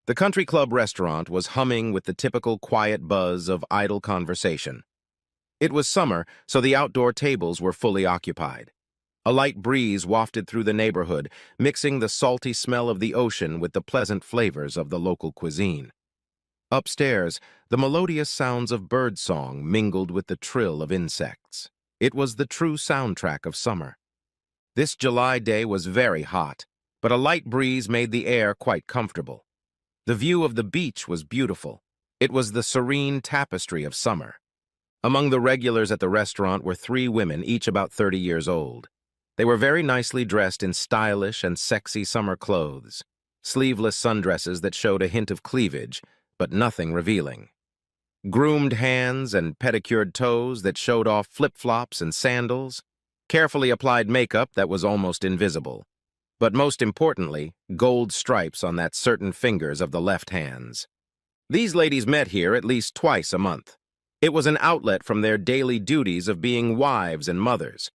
The country club restaurant was humming with the typical quiet buzz of idle conversation. It was summer, so the outdoor tables were fully occupied. A light breeze wafted through the neighborhood, mixing the salty smell of the ocean with the pleasant flavors of the local cuisine. Upstairs, the melodious sounds of birdsong mingled with the trill of insects. It was the true soundtrack of summer. This July day was very hot, but a light breeze made the air quite comfortable. The view of the beach was beautiful. It was the serene tapestry of summer. Among the regulars at the restaurant were 3 women, each about 30 years old. They were very nicely dressed in stylish and sexy summer clothes, sleeveless sundresses that showed a hint of cleavage, but nothing revealing. Groomed hands and pedicured toes that showed off flip-flops and sandals, carefully applied makeup that was almost invisible, but most importantly, gold stripes on that certain fingers of the left hands. These ladies met here at least twice a month. It was an outlet from their daily duties of being wives and mothers.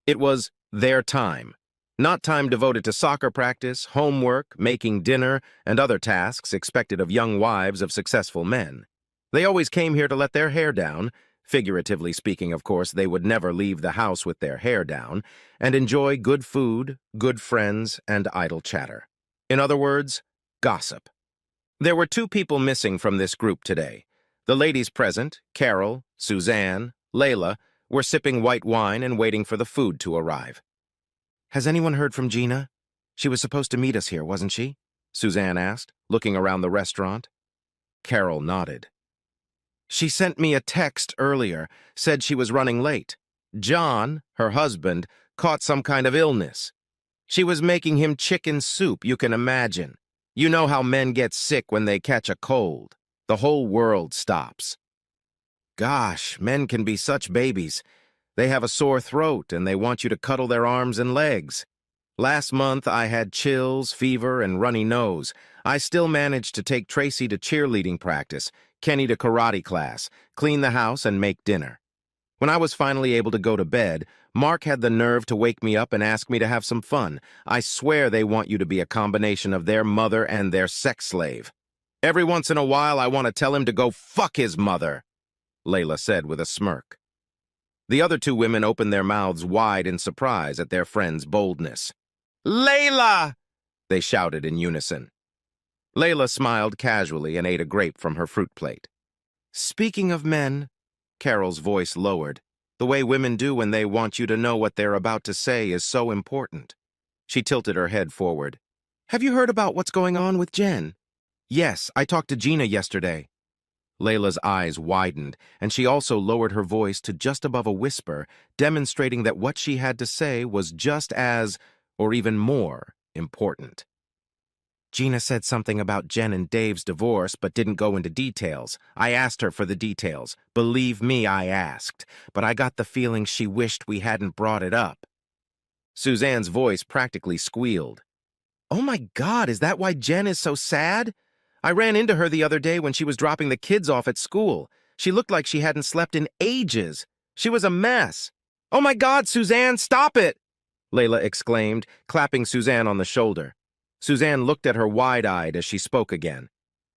It was their time, not time devoted to soccer practice, homework, making dinner, and other tasks expected of young wives of successful men. They always came here to let their hair down, figuratively speaking, of course. They would never leave the house with their hair down, and enjoy good food, good friends, and idle chatter. In other words, gossip. There were 2 people missing from this group today. The ladies present, Carol, Suzanne, Layla, were sipping white wine and waiting for the food to arrive. "Has anyone heard from Gina? She was supposed to meet us here, wasn't she?" Suzanne asked, looking around the restaurant. Carol nodded. "She sent me a text earlier, said she was running late. John, her husband, caught some kind of illness. She was making him chicken soup, you can imagine. You know how men get sick when they catch a cold. The whole world stops." "Gosh, men can be such babies. They have a sore throat and they want you to cuddle their arms and legs. Last month I had chills, fever, and runny nose. I still managed to take Tracy to cheerleading practice, Kenny to karate class, clean the house, and make dinner. When I was finally able to go to bed, Mark had the nerve to wake me up and ask me to have some fun. I swear they want you to be a combination of their mother and their sex slave. Every once in a while I want to tell him to go fuck his mother," Layla said with a smirk. The other 2 women opened their mouths wide in surprise at their friend's boldness. "Layla!" they shouted in unison. Layla smiled casually and ate a grape from her fruit plate. "Speaking of men," Carol's voice lowered. "The way women do when they want you to know what they're about to say is so important." She tilted her head forward. "Have you heard about what's going on with Jen?" "Yes, I talked to Gina yesterday." Layla's eyes widened, and she also lowered her voice to just above a whisper, demonstrating that what she had to say was just as, or even more, important. "Gina said something about Jen and Dave's divorce, but didn't go into details. I asked her for the details. Believe me, I asked. But I got the feeling she wished we hadn't brought it up." Suzanne's voice practically squealed. "Oh my God, is that why Jen is so sad? I ran into her the other day when she was dropping the kids off at school. She looked like she hadn't slept in ages. She was a mess." "Oh my God, Suzanne, stop it!" Layla exclaimed, clapping Suzanne on the shoulder. Suzanne looked at her wide-eyed as she spoke again.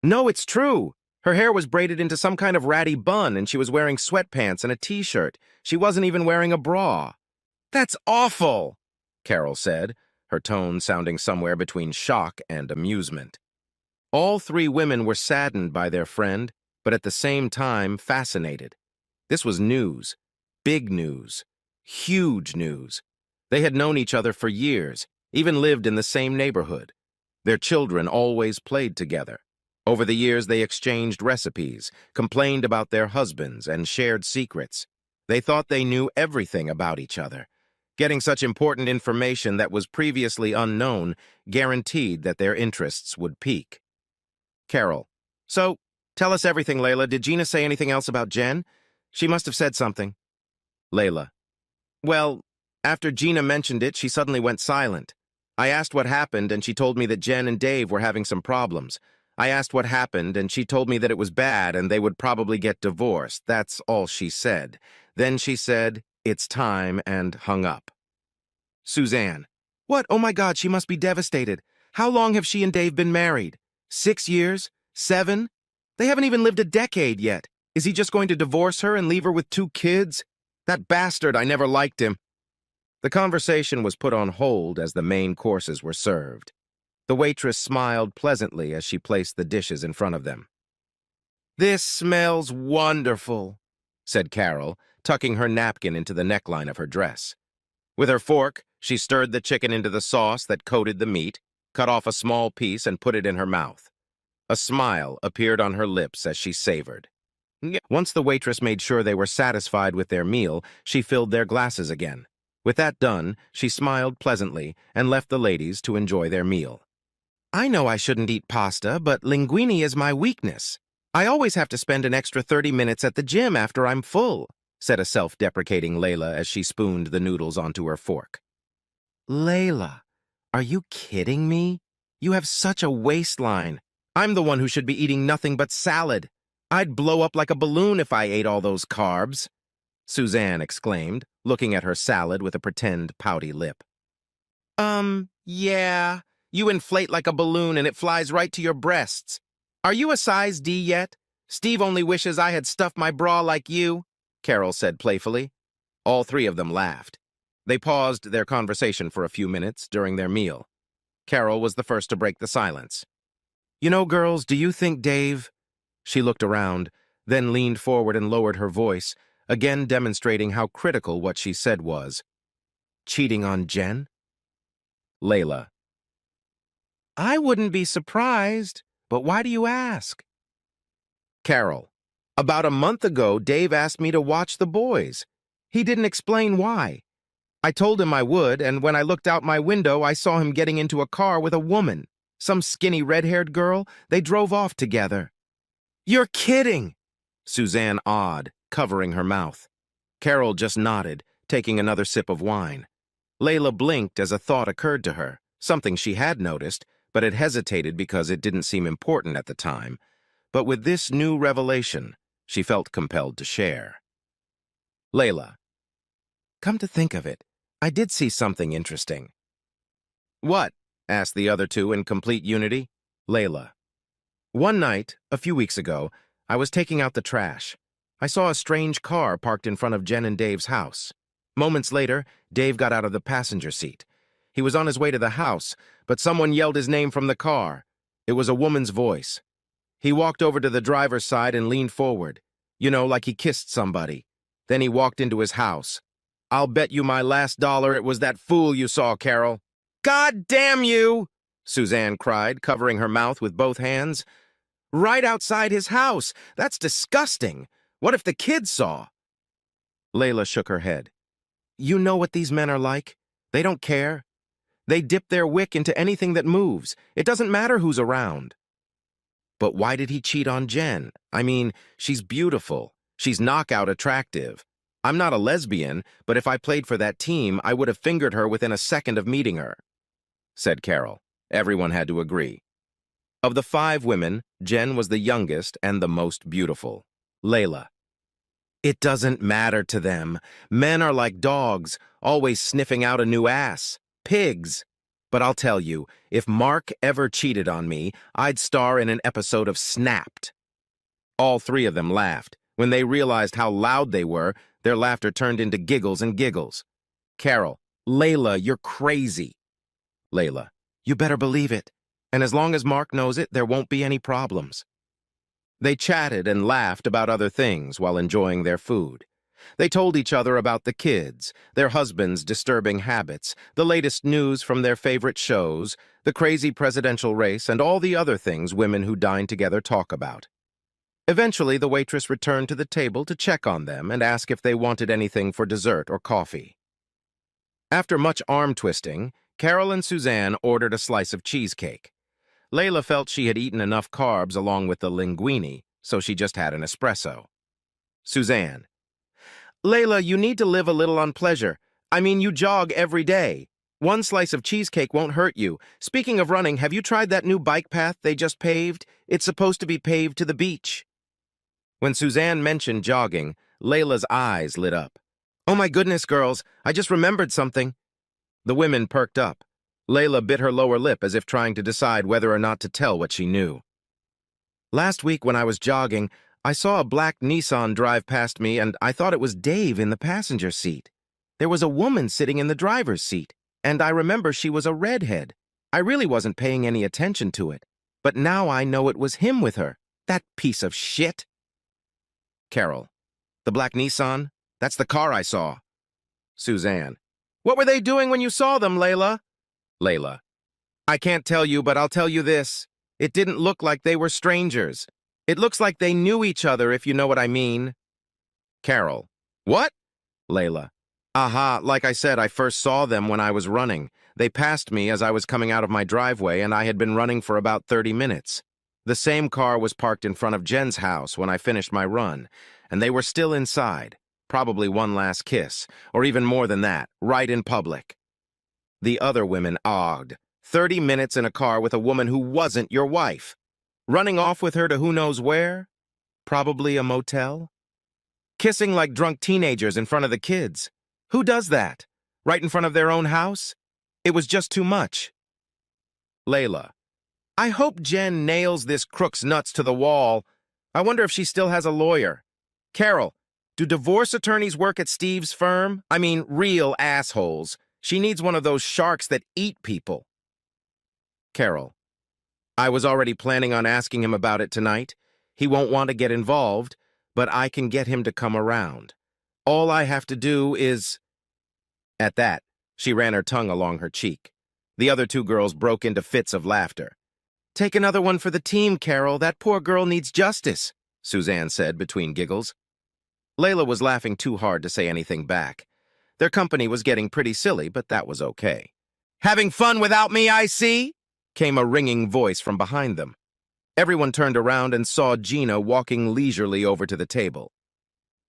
"No, it's true. Her hair was braided into some kind of ratty bun and she was wearing sweatpants and a t-shirt. She wasn't even wearing a bra." "That's awful," Carol said, her tone sounding somewhere between shock and amusement. All 3 women were saddened by their friend, but at the same time fascinated. This was news. Big news. Huge news. They had known each other for years, even lived in the same neighborhood. Their children always played together. Over the years, they exchanged recipes, complained about their husbands, and shared secrets. They thought they knew everything about each other. Getting such important information that was previously unknown guaranteed that their interests would peak. Carol: "So, tell us everything, Layla. Did Gina say anything else about Jen? She must have said something." Layla: "Well, after Gina mentioned it, she suddenly went silent. I asked what happened, and she told me that Jen and Dave were having some problems. I asked what happened, and she told me that it was bad and they would probably get divorced. That's all she said. Then she said, 'It's time,' and hung up." Suzanne: "What? Oh my God, she must be devastated. How long have she and Dave been married?" 6 years? 7? They haven't even lived a decade yet. Is he just going to divorce her and leave her with 2 kids? That bastard, I never liked him. The conversation was put on hold as the main courses were served. The waitress smiled pleasantly as she placed the dishes in front of them. "This smells wonderful," said Carol, tucking her napkin into the neckline of her dress. With her fork, she stirred the chicken into the sauce that coated the meat, cut off a small piece and put it in her mouth. A smile appeared on her lips as she savored. Once the waitress made sure they were satisfied with their meal, she filled their glasses again. With that done, she smiled pleasantly and left the ladies to enjoy their meal. "I know I shouldn't eat pasta, but linguine is my weakness. I always have to spend an extra 30 minutes at the gym after I'm full," said a self-deprecating Layla as she spooned the noodles onto her fork. "Layla, are you kidding me? You have such a waistline. I'm the one who should be eating nothing but salad. I'd blow up like a balloon if I ate all those carbs," Suzanne exclaimed, looking at her salad with a pretend pouty lip. Yeah. You inflate like a balloon and it flies right to your breasts. Are you a size D yet? Steve only wishes I had stuffed my bra like you," Carol said playfully. All 3 of them laughed. They paused their conversation for a few minutes during their meal. Carol was the first to break the silence. "You know, girls, do you think Dave—" She looked around, then leaned forward and lowered her voice, again demonstrating how critical what she said was. "Cheating on Jen?" Layla. "I wouldn't be surprised, but why do you ask?" Carol. "About a month ago, Dave asked me to watch the boys. He didn't explain why. I told him I would, and when I looked out my window, I saw him getting into a car with a woman. Some skinny red-haired girl. They drove off together." "You're kidding!" Suzanne awed, covering her mouth. Carol just nodded, taking another sip of wine. Layla blinked as a thought occurred to her, something she had noticed, but had hesitated because it didn't seem important at the time. But with this new revelation, she felt compelled to share. Layla. "Come to think of it, I did see something interesting." "What?" asked the other 2 in complete unity. Layla. "One night, a few weeks ago, I was taking out the trash. I saw a strange car parked in front of Jen and Dave's house. Moments later, Dave got out of the passenger seat. He was on his way to the house, but someone yelled his name from the car. It was a woman's voice. He walked over to the driver's side and leaned forward. You know, like he kissed somebody. Then he walked into his house. I'll bet you my last dollar it was that fool you saw, Carol." "God damn you!" Suzanne cried, covering her mouth with both hands. "Right outside his house. That's disgusting. What if the kids saw?" Layla shook her head. "You know what these men are like. They don't care. They dip their wick into anything that moves. It doesn't matter who's around." "But why did he cheat on Jen? I mean, she's beautiful. She's knockout attractive. I'm not a lesbian, but if I played for that team, I would have fingered her within a second of meeting her," said Carol. Everyone had to agree. Of the 5 women, Jen was the youngest and the most beautiful. Layla. "It doesn't matter to them. Men are like dogs, always sniffing out a new ass. Pigs. But I'll tell you, if Mark ever cheated on me, I'd star in an episode of Snapped." All 3 of them laughed. When they realized how loud they were, their laughter turned into giggles and giggles. Carol. "Layla, you're crazy." Layla. "You better believe it. And as long as Mark knows it, there won't be any problems." They chatted and laughed about other things while enjoying their food. They told each other about the kids, their husbands' disturbing habits, the latest news from their favorite shows, the crazy presidential race, and all the other things women who dine together talk about. Eventually, the waitress returned to the table to check on them and ask if they wanted anything for dessert or coffee. After much arm-twisting, Carol and Suzanne ordered a slice of cheesecake. Layla felt she had eaten enough carbs along with the linguine, so she just had an espresso. Suzanne. "Layla, you need to live a little on pleasure. I mean, you jog every day. One slice of cheesecake won't hurt you. Speaking of running, have you tried that new bike path they just paved? It's supposed to be paved to the beach." When Suzanne mentioned jogging, Layla's eyes lit up. "Oh my goodness, girls, I just remembered something." The women perked up. Layla bit her lower lip as if trying to decide whether or not to tell what she knew. Last week when I was jogging, I saw a black Nissan drive past me and I thought it was Dave in the passenger seat. There was a woman sitting in the driver's seat, and I remember she was a redhead. I really wasn't paying any attention to it, but now I know it was him with her. That piece of shit. Carol. The black Nissan? That's the car I saw. Suzanne. What were they doing when you saw them, Layla? Layla. I can't tell you, but I'll tell you this. It didn't look like they were strangers. It looks like they knew each other, if you know what I mean. Carol. What? Layla. Aha, like I said, I first saw them when I was running. They passed me as I was coming out of my driveway, and I had been running for about 30 minutes. The same car was parked in front of Jen's house when I finished my run, and they were still inside. Probably one last kiss, or even more than that, right in public. The other women ogged. 30 minutes in a car with a woman who wasn't your wife. Running off with her to who knows where? Probably a motel? Kissing like drunk teenagers in front of the kids. Who does that? Right in front of their own house? It was just too much. Layla. I hope Jen nails this crook's nuts to the wall. I wonder if she still has a lawyer. Carol. Do divorce attorneys work at Steve's firm? I mean, real assholes. She needs one of those sharks that eat people. Carol. I was already planning on asking him about it tonight. He won't want to get involved, but I can get him to come around. All I have to do is... At that, she ran her tongue along her cheek. The other two girls broke into fits of laughter. Take another one for the team, Carol. That poor girl needs justice, Suzanne said between giggles. Layla was laughing too hard to say anything back. Their company was getting pretty silly, but that was okay. Having fun without me, I see? Came a ringing voice from behind them. Everyone turned around and saw Gina walking leisurely over to the table.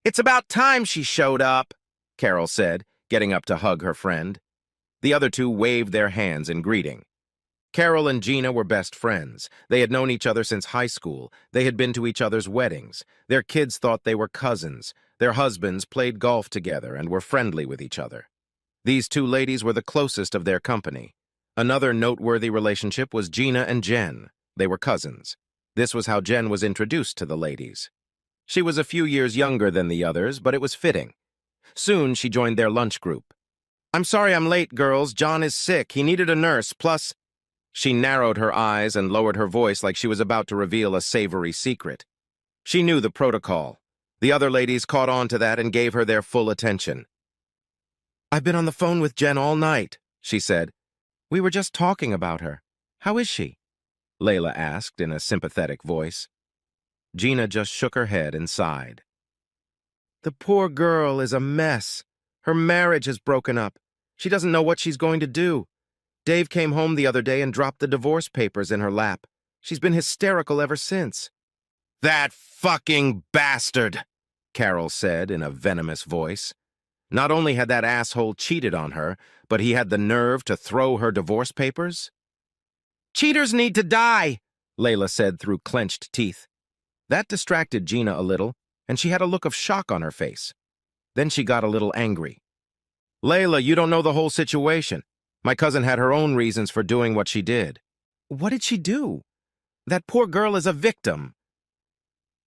It's about time she showed up, Carol said, getting up to hug her friend. The other two waved their hands in greeting. Carol and Gina were best friends. They had known each other since high school. They had been to each other's weddings. Their kids thought they were cousins. Their husbands played golf together and were friendly with each other. These two ladies were the closest of their company. Another noteworthy relationship was Gina and Jen. They were cousins. This was how Jen was introduced to the ladies. She was a few years younger than the others, but it was fitting. Soon she joined their lunch group. I'm sorry I'm late, girls. John is sick. He needed a nurse, plus... She narrowed her eyes and lowered her voice like she was about to reveal a savory secret. She knew the protocol. The other ladies caught on to that and gave her their full attention. I've been on the phone with Jen all night, she said. We were just talking about her. How is she? Layla asked in a sympathetic voice. Gina just shook her head and sighed. The poor girl is a mess. Her marriage has broken up. She doesn't know what she's going to do. Dave came home the other day and dropped the divorce papers in her lap. She's been hysterical ever since. That fucking bastard, Carol said in a venomous voice. Not only had that asshole cheated on her, but he had the nerve to throw her divorce papers? Cheaters need to die, Layla said through clenched teeth. That distracted Gina a little, and she had a look of shock on her face. Then she got a little angry. Layla, you don't know the whole situation. My cousin had her own reasons for doing what she did. What did she do? That poor girl is a victim.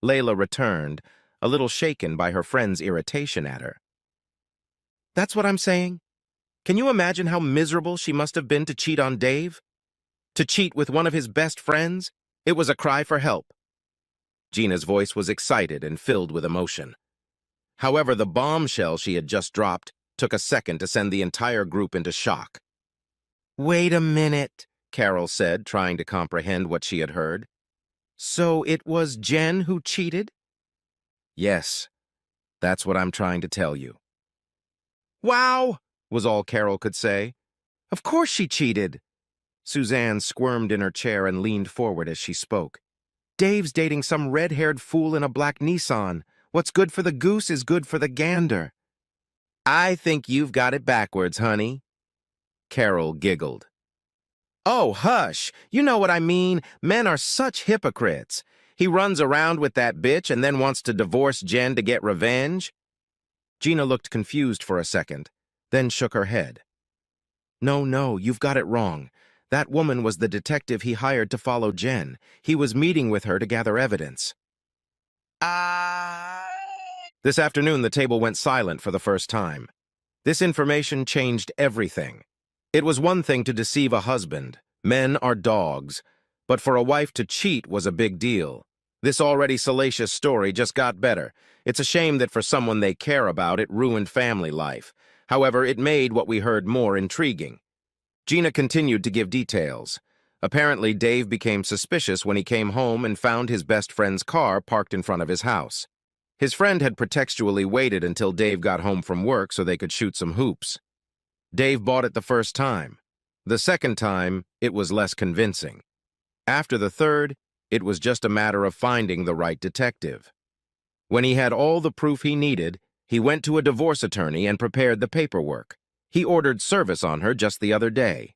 Layla returned, a little shaken by her friend's irritation at her. That's what I'm saying. Can you imagine how miserable she must have been to cheat on Dave? To cheat with one of his best friends? It was a cry for help. Gina's voice was excited and filled with emotion. However, the bombshell she had just dropped took a second to send the entire group into shock. Wait a minute, Carol said, trying to comprehend what she had heard. So it was Jen who cheated? Yes, that's what I'm trying to tell you. Wow, was all Carol could say. Of course she cheated. Suzanne squirmed in her chair and leaned forward as she spoke. Dave's dating some red-haired fool in a black Nissan. What's good for the goose is good for the gander. I think you've got it backwards, honey. Carol giggled. Oh, hush. You know what I mean. Men are such hypocrites. He runs around with that bitch and then wants to divorce Jen to get revenge. Gina looked confused for a second, then shook her head. No, you've got it wrong. That woman was the detective he hired to follow Jen. He was meeting with her to gather evidence. This afternoon, the table went silent for the first time. This information changed everything. It was one thing to deceive a husband. Men are dogs. But for a wife to cheat was a big deal. This already salacious story just got better. It's a shame that for someone they care about, it ruined family life. However, it made what we heard more intriguing. Gina continued to give details. Apparently, Dave became suspicious when he came home and found his best friend's car parked in front of his house. His friend had pretextually waited until Dave got home from work so they could shoot some hoops. Dave bought it the first time. The second time, it was less convincing. After the third, it was just a matter of finding the right detective. When he had all the proof he needed, he went to a divorce attorney and prepared the paperwork. He ordered service on her just the other day.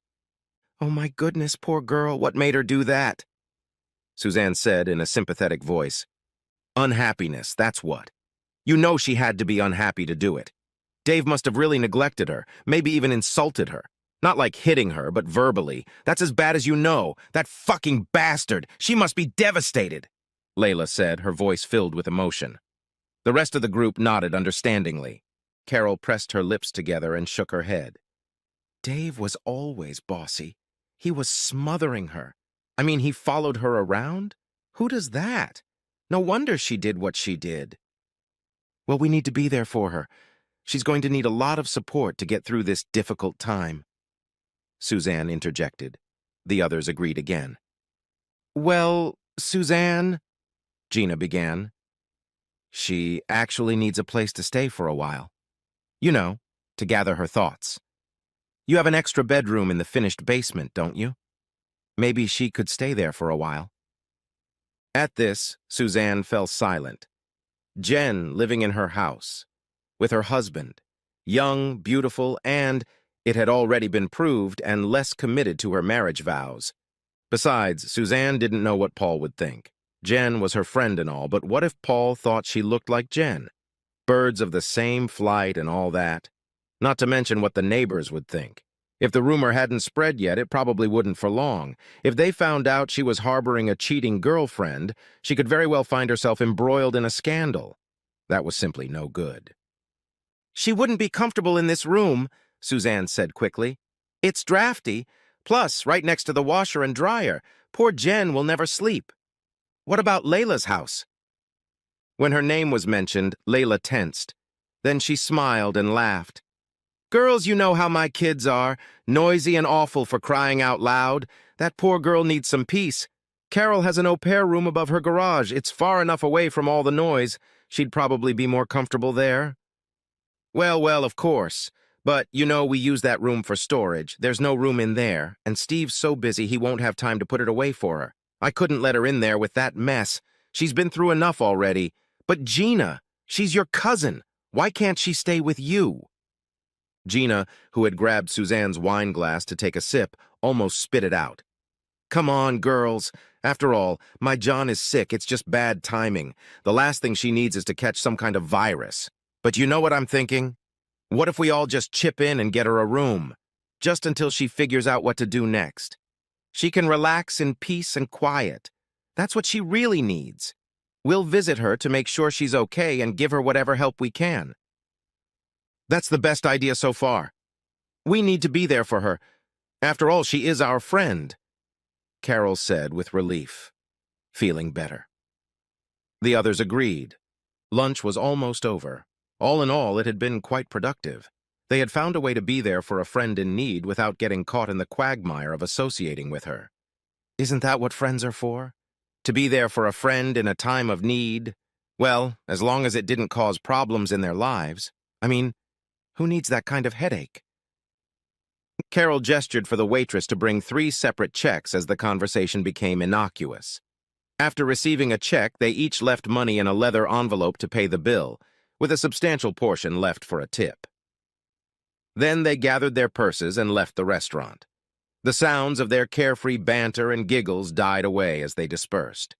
"Oh my goodness, poor girl, what made her do that?" Suzanne said in a sympathetic voice. "Unhappiness, that's what. You know she had to be unhappy to do it. Dave must have really neglected her, maybe even insulted her. Not like hitting her, but verbally. That's as bad as you know. That fucking bastard. She must be devastated," Layla said, her voice filled with emotion. The rest of the group nodded understandingly. Carol pressed her lips together and shook her head. Dave was always bossy. He was smothering her. I mean, he followed her around? Who does that? No wonder she did what she did. Well, we need to be there for her. She's going to need a lot of support to get through this difficult time. Suzanne interjected. The others agreed again. "Well, Suzanne," Gina began. "She actually needs a place to stay for a while. You know, to gather her thoughts. You have an extra bedroom in the finished basement, don't you? Maybe she could stay there for a while." At this, Suzanne fell silent. Jen living in her house, with her husband, young, beautiful, and, it had already been proved, and less committed to her marriage vows. Besides, Suzanne didn't know what Paul would think. Jen was her friend and all, but what if Paul thought she looked like Jen? Birds of the same flight and all that. Not to mention what the neighbors would think. If the rumor hadn't spread yet, it probably wouldn't for long. If they found out she was harboring a cheating girlfriend, she could very well find herself embroiled in a scandal. That was simply no good. "She wouldn't be comfortable in this room," Suzanne said quickly. "It's drafty. Plus, right next to the washer and dryer. Poor Jen will never sleep. What about Layla's house?" When her name was mentioned, Layla tensed. Then she smiled and laughed. "Girls, you know how my kids are. Noisy and awful for crying out loud. That poor girl needs some peace. Carol has an au pair room above her garage. It's far enough away from all the noise. She'd probably be more comfortable there." Well, of course. But, you know, we use that room for storage. There's no room in there, and Steve's so busy he won't have time to put it away for her. I couldn't let her in there with that mess. She's been through enough already. But Gina, she's your cousin. Why can't she stay with you?" Gina, who had grabbed Suzanne's wine glass to take a sip, almost spit it out. "Come on, girls. After all, my John is sick. It's just bad timing. The last thing she needs is to catch some kind of virus. But you know what I'm thinking? What if we all just chip in and get her a room? Just until she figures out what to do next. She can relax in peace and quiet. That's what she really needs. We'll visit her to make sure she's okay and give her whatever help we can." "That's the best idea so far. We need to be there for her. After all, she is our friend," Carol said with relief, feeling better. The others agreed. Lunch was almost over. All in all, it had been quite productive. They had found a way to be there for a friend in need without getting caught in the quagmire of associating with her. Isn't that what friends are for? To be there for a friend in a time of need? Well, as long as it didn't cause problems in their lives. I mean, who needs that kind of headache? Carol gestured for the waitress to bring 3 separate checks as the conversation became innocuous. After receiving a check, they each left money in a leather envelope to pay the bill, with a substantial portion left for a tip. Then they gathered their purses and left the restaurant. The sounds of their carefree banter and giggles died away as they dispersed.